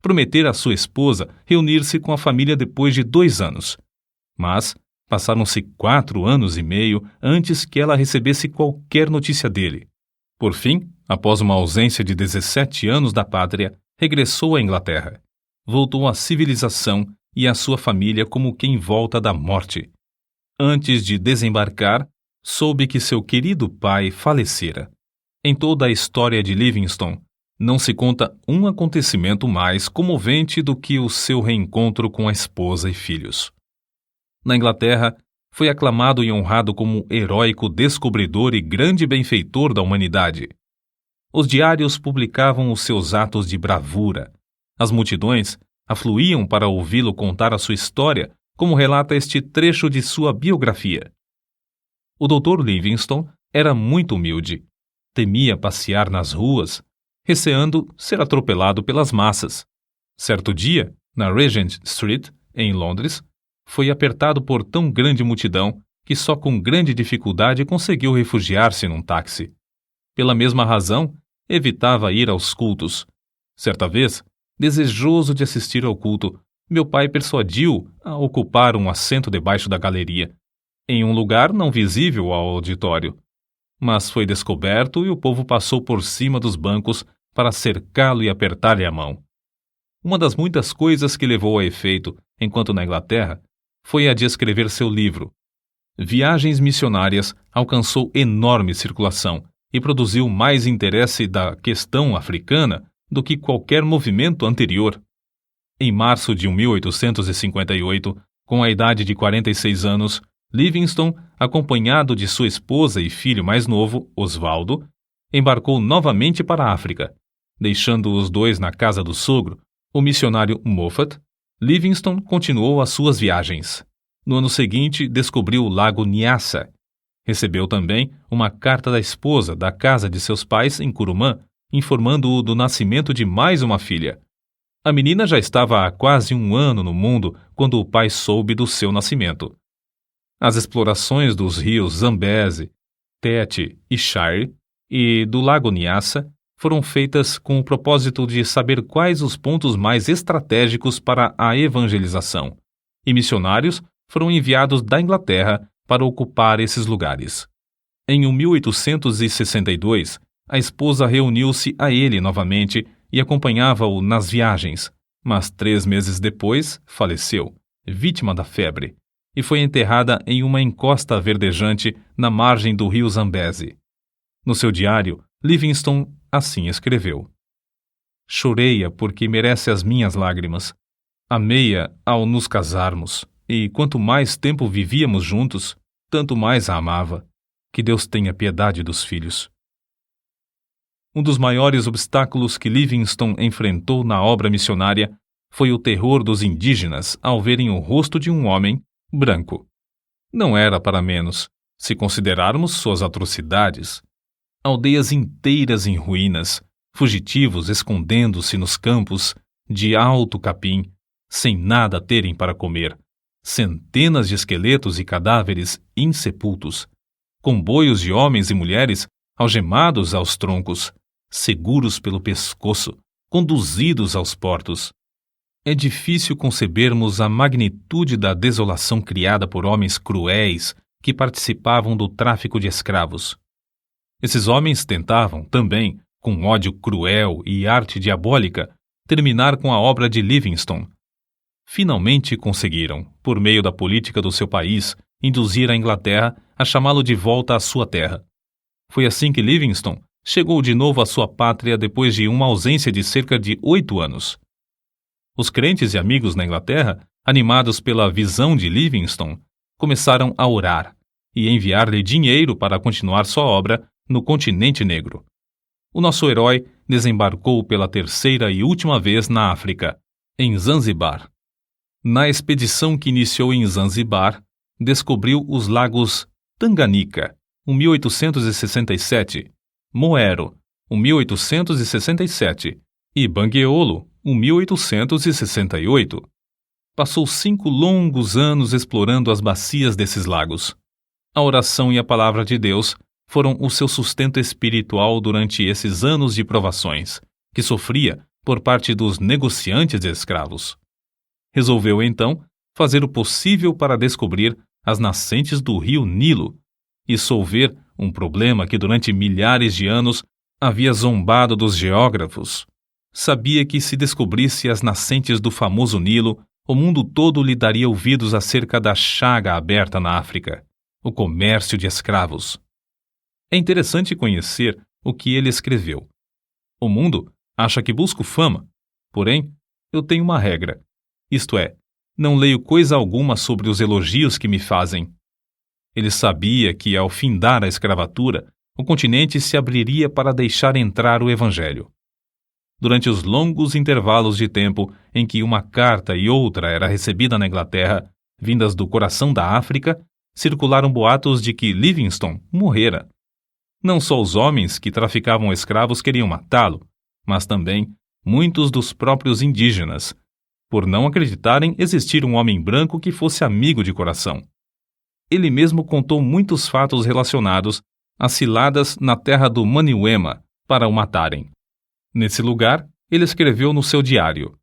prometera à sua esposa reunir-se com a família depois de 2 anos. Mas passaram-se 4 anos e meio antes que ela recebesse qualquer notícia dele. Por fim, após uma ausência de 17 anos da pátria, regressou à Inglaterra. Voltou à civilização e à sua família como quem volta da morte. Antes de desembarcar, soube que seu querido pai falecera. Em toda a história de Livingstone, não se conta um acontecimento mais comovente do que o seu reencontro com a esposa e filhos. Na Inglaterra, foi aclamado e honrado como heróico descobridor e grande benfeitor da humanidade. Os diários publicavam os seus atos de bravura. As multidões afluíam para ouvi-lo contar a sua história, como relata este trecho de sua biografia. O Dr. Livingstone era muito humilde. Temia passear nas ruas, receando ser atropelado pelas massas. Certo dia, na Regent Street, em Londres, foi apertado por tão grande multidão que só com grande dificuldade conseguiu refugiar-se num táxi. Pela mesma razão, evitava ir aos cultos. Certa vez, desejoso de assistir ao culto, meu pai persuadiu a ocupar um assento debaixo da galeria, em um lugar não visível ao auditório. Mas foi descoberto e o povo passou por cima dos bancos para cercá-lo e apertar-lhe a mão. Uma das muitas coisas que levou a efeito, enquanto na Inglaterra, foi a de escrever seu livro. Viagens Missionárias alcançou enorme circulação e produziu mais interesse da questão africana do que qualquer movimento anterior. Em março de 1858, com a idade de 46 anos, Livingstone, acompanhado de sua esposa e filho mais novo, Osvaldo, embarcou novamente para a África. Deixando os dois na casa do sogro, o missionário Moffat, Livingstone continuou as suas viagens. No ano seguinte, descobriu o lago Nyassa. Recebeu também uma carta da esposa da casa de seus pais em Curumã, informando-o do nascimento de mais uma filha. A menina já estava há quase 1 ano no mundo quando o pai soube do seu nascimento. As explorações dos rios Zambeze, Tete e Shire e do lago Nyassa foram feitas com o propósito de saber quais os pontos mais estratégicos para a evangelização, e missionários foram enviados da Inglaterra para ocupar esses lugares. Em 1862, a esposa reuniu-se a ele novamente e acompanhava-o nas viagens, mas 3 meses depois faleceu, vítima da febre, e foi enterrada em uma encosta verdejante na margem do rio Zambeze. No seu diário, Livingstone assim escreveu: Chorei-a porque merece as minhas lágrimas. Amei-a ao nos casarmos, e quanto mais tempo vivíamos juntos, tanto mais a amava. Que Deus tenha piedade dos filhos. Um dos maiores obstáculos que Livingstone enfrentou na obra missionária foi o terror dos indígenas ao verem o rosto de um homem branco. Não era para menos, se considerarmos suas atrocidades. Aldeias inteiras em ruínas, fugitivos escondendo-se nos campos de alto capim, sem nada terem para comer, centenas de esqueletos e cadáveres insepultos, comboios de homens e mulheres algemados aos troncos, seguros pelo pescoço, conduzidos aos portos. É difícil concebermos a magnitude da desolação criada por homens cruéis que participavam do tráfico de escravos. Esses homens tentavam, também, com ódio cruel e arte diabólica, terminar com a obra de Livingstone. Finalmente conseguiram, por meio da política do seu país, induzir a Inglaterra a chamá-lo de volta à sua terra. Foi assim que Livingstone chegou de novo à sua pátria depois de uma ausência de cerca de 8 anos. Os crentes e amigos na Inglaterra, animados pela visão de Livingstone, começaram a orar e enviar-lhe dinheiro para continuar sua obra no continente negro. O nosso herói desembarcou pela 3ª e última vez na África, em Zanzibar. Na expedição que iniciou em Zanzibar, descobriu os lagos Tanganyika, 1867, Moero, 1867, e Bangueolo, 1868. Passou 5 longos anos explorando as bacias desses lagos. A oração e a palavra de Deus foram o seu sustento espiritual durante esses anos de provações, que sofria por parte dos negociantes de escravos. Resolveu, então, fazer o possível para descobrir as nascentes do rio Nilo e solver um problema que durante milhares de anos havia zombado dos geógrafos. Sabia que se descobrisse as nascentes do famoso Nilo, o mundo todo lhe daria ouvidos acerca da chaga aberta na África, o comércio de escravos. É interessante conhecer o que ele escreveu. O mundo acha que busco fama, porém, eu tenho uma regra, isto é, não leio coisa alguma sobre os elogios que me fazem. Ele sabia que, ao findar a escravatura, o continente se abriria para deixar entrar o Evangelho. Durante os longos intervalos de tempo em que uma carta e outra era recebida na Inglaterra, vindas do coração da África, circularam boatos de que Livingstone morrera. Não só os homens que traficavam escravos queriam matá-lo, mas também muitos dos próprios indígenas, por não acreditarem existir um homem branco que fosse amigo de coração. Ele mesmo contou muitos fatos relacionados às ciladas na terra do Maniuema para o matarem. Nesse lugar, ele escreveu no seu diário: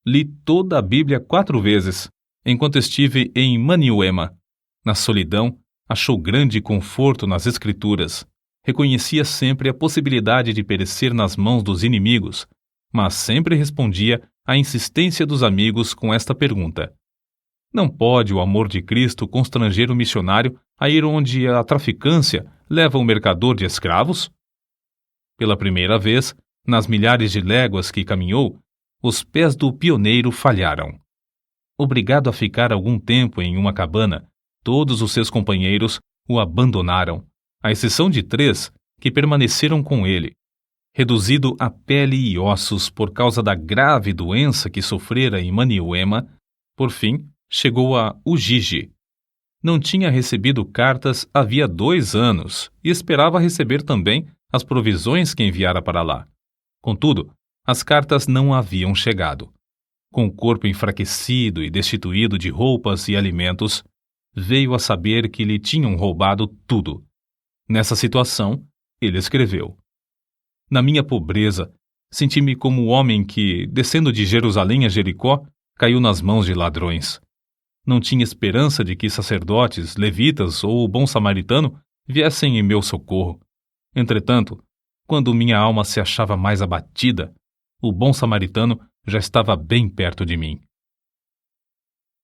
li toda a Bíblia 4 vezes, enquanto estive em Maniuema. Na solidão, achou grande conforto nas Escrituras. Reconhecia sempre a possibilidade de perecer nas mãos dos inimigos, mas sempre respondia à insistência dos amigos com esta pergunta: não pode o amor de Cristo constranger o missionário a ir onde a traficância leva o mercador de escravos? Pela primeira vez, nas milhares de léguas que caminhou, os pés do pioneiro falharam. Obrigado a ficar algum tempo em uma cabana, todos os seus companheiros o abandonaram, à exceção de 3 que permaneceram com ele. Reduzido a pele e ossos por causa da grave doença que sofrera em Maniuema, por fim, chegou a Ujiji. Não tinha recebido cartas havia 2 anos e esperava receber também as provisões que enviara para lá. Contudo, as cartas não haviam chegado. Com o corpo enfraquecido e destituído de roupas e alimentos, veio a saber que lhe tinham roubado tudo. Nessa situação, ele escreveu: na minha pobreza, senti-me como o homem que, descendo de Jerusalém a Jericó, caiu nas mãos de ladrões. Não tinha esperança de que sacerdotes, levitas ou o bom samaritano viessem em meu socorro. Entretanto, quando minha alma se achava mais abatida, o bom samaritano já estava bem perto de mim.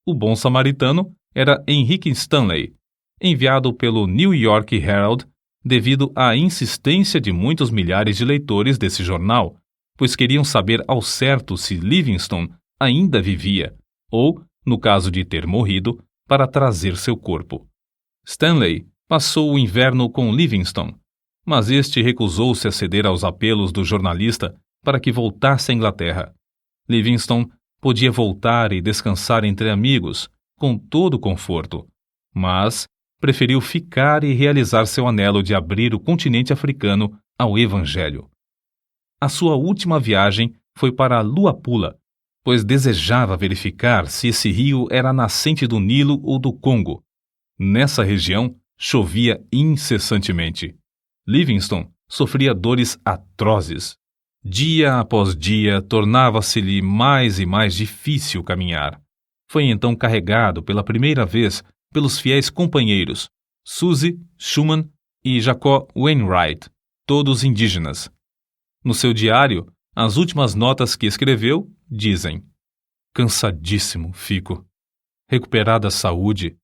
O bom samaritano era Henrique Stanley, enviado pelo New York Herald devido à insistência de muitos milhares de leitores desse jornal, pois queriam saber ao certo se Livingstone ainda vivia, ou, no caso de ter morrido, para trazer seu corpo. Stanley passou o inverno com Livingstone, mas este recusou-se a ceder aos apelos do jornalista para que voltasse à Inglaterra. Livingstone podia voltar e descansar entre amigos, com todo conforto, mas preferiu ficar e realizar seu anelo de abrir o continente africano ao Evangelho. A sua última viagem foi para Luapula, pois desejava verificar se esse rio era a nascente do Nilo ou do Congo. Nessa região, chovia incessantemente. Livingstone sofria dores atrozes. Dia após dia, tornava-se-lhe mais e mais difícil caminhar. Foi então carregado pela primeira vez pelos fiéis companheiros Suzy Schumann e Jacob Wainwright, todos indígenas. No seu diário, as últimas notas que escreveu dizem: cansadíssimo fico. Recuperada a saúde,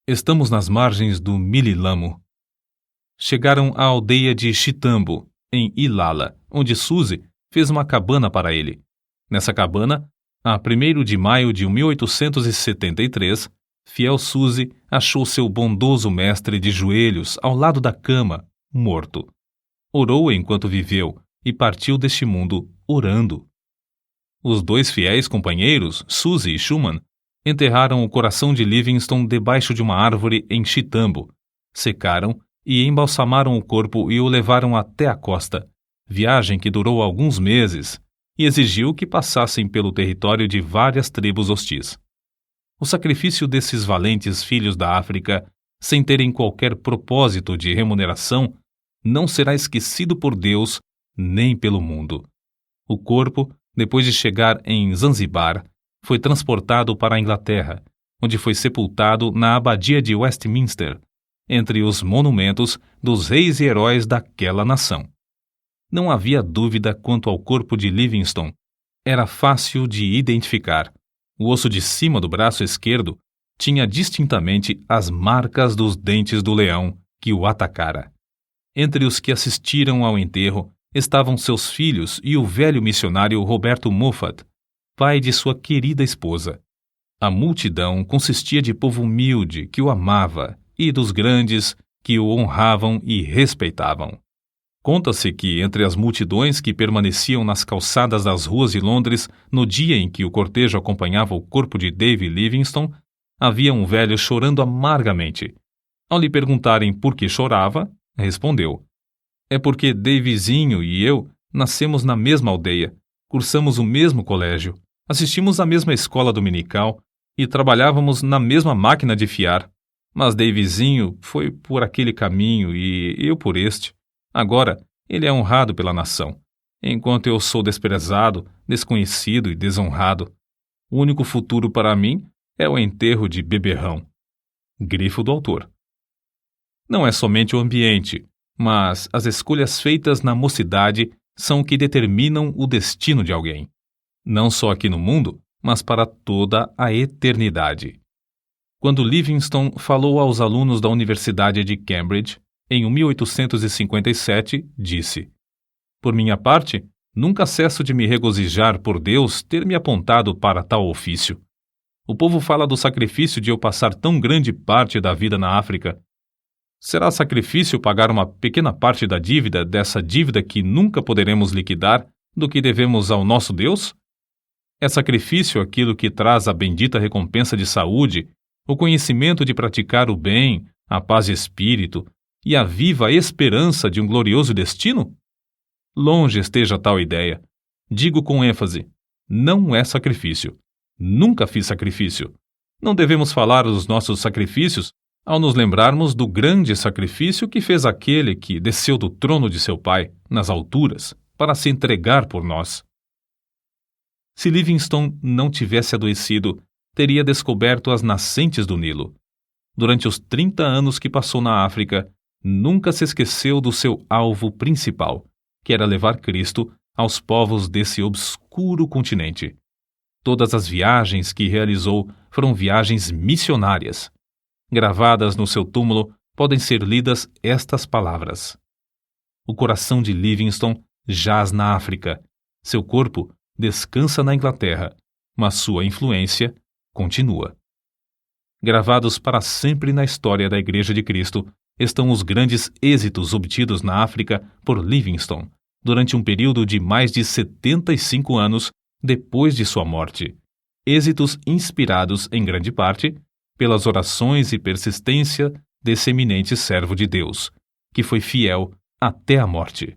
estamos nas margens do Mililamo. Chegaram à aldeia de Chitambo, em Ilala, onde Suzy fez uma cabana para ele. Nessa cabana, a 1º de maio de 1873, fiel Suzy achou seu bondoso mestre de joelhos ao lado da cama, morto. Orou enquanto viveu e partiu deste mundo orando. Os 2 fiéis companheiros, Suzy e Schumann, enterraram o coração de Livingstone debaixo de uma árvore em Chitambo, secaram e embalsamaram o corpo e o levaram até a costa, viagem que durou alguns meses e exigiu que passassem pelo território de várias tribos hostis. O sacrifício desses valentes filhos da África, sem terem qualquer propósito de remuneração, não será esquecido por Deus nem pelo mundo. O corpo Depois de chegar em Zanzibar, foi transportado para a Inglaterra, onde foi sepultado na Abadia de Westminster, entre os monumentos dos reis e heróis daquela nação. Não havia dúvida quanto ao corpo de Livingstone. Era fácil de identificar. O osso de cima do braço esquerdo tinha distintamente as marcas dos dentes do leão que o atacara. Entre os que assistiram ao enterro estavam seus filhos e o velho missionário Roberto Moffat, pai de sua querida esposa. A multidão consistia de povo humilde que o amava e dos grandes que o honravam e respeitavam. Conta-se que, entre as multidões que permaneciam nas calçadas das ruas de Londres no dia em que o cortejo acompanhava o corpo de David Livingstone, havia um velho chorando amargamente. Ao lhe perguntarem por que chorava, respondeu: "É porque Davizinho e eu nascemos na mesma aldeia, cursamos o mesmo colégio, assistimos à mesma escola dominical e trabalhávamos na mesma máquina de fiar. Mas Davizinho foi por aquele caminho e eu por este. Agora, ele é honrado pela nação, enquanto eu sou desprezado, desconhecido e desonrado. O único futuro para mim é o enterro de beberrão." Grifo do autor. Não é somente o ambiente, mas as escolhas feitas na mocidade são o que determinam o destino de alguém. Não só aqui no mundo, mas para toda a eternidade. Quando Livingstone falou aos alunos da Universidade de Cambridge, em 1857, disse: "Por minha parte, nunca cesso de me regozijar por Deus ter me apontado para tal ofício. O povo fala do sacrifício de eu passar tão grande parte da vida na África. Será sacrifício pagar uma pequena parte da dívida dessa dívida que nunca poderemos liquidar do que devemos ao nosso Deus? É sacrifício aquilo que traz a bendita recompensa de saúde, o conhecimento de praticar o bem, a paz de espírito e a viva esperança de um glorioso destino? Longe esteja tal ideia. Digo com ênfase: não é sacrifício. Nunca fiz sacrifício. Não devemos falar dos nossos sacrifícios ao nos lembrarmos do grande sacrifício que fez aquele que desceu do trono de seu Pai, nas alturas, para se entregar por nós. Se Livingstone não tivesse adoecido, teria descoberto as nascentes do Nilo. Durante os 30 anos que passou na África, nunca se esqueceu do seu alvo principal, que era levar Cristo aos povos desse obscuro continente. Todas as viagens que realizou foram viagens missionárias. Gravadas no seu túmulo podem ser lidas estas palavras: "O coração de Livingstone jaz na África, seu corpo descansa na Inglaterra, mas sua influência continua." Gravados para sempre na história da Igreja de Cristo estão os grandes êxitos obtidos na África por Livingstone durante um período de mais de 75 anos depois de sua morte. Êxitos inspirados, em grande parte, pelas orações e persistência desse eminente servo de Deus, que foi fiel até a morte.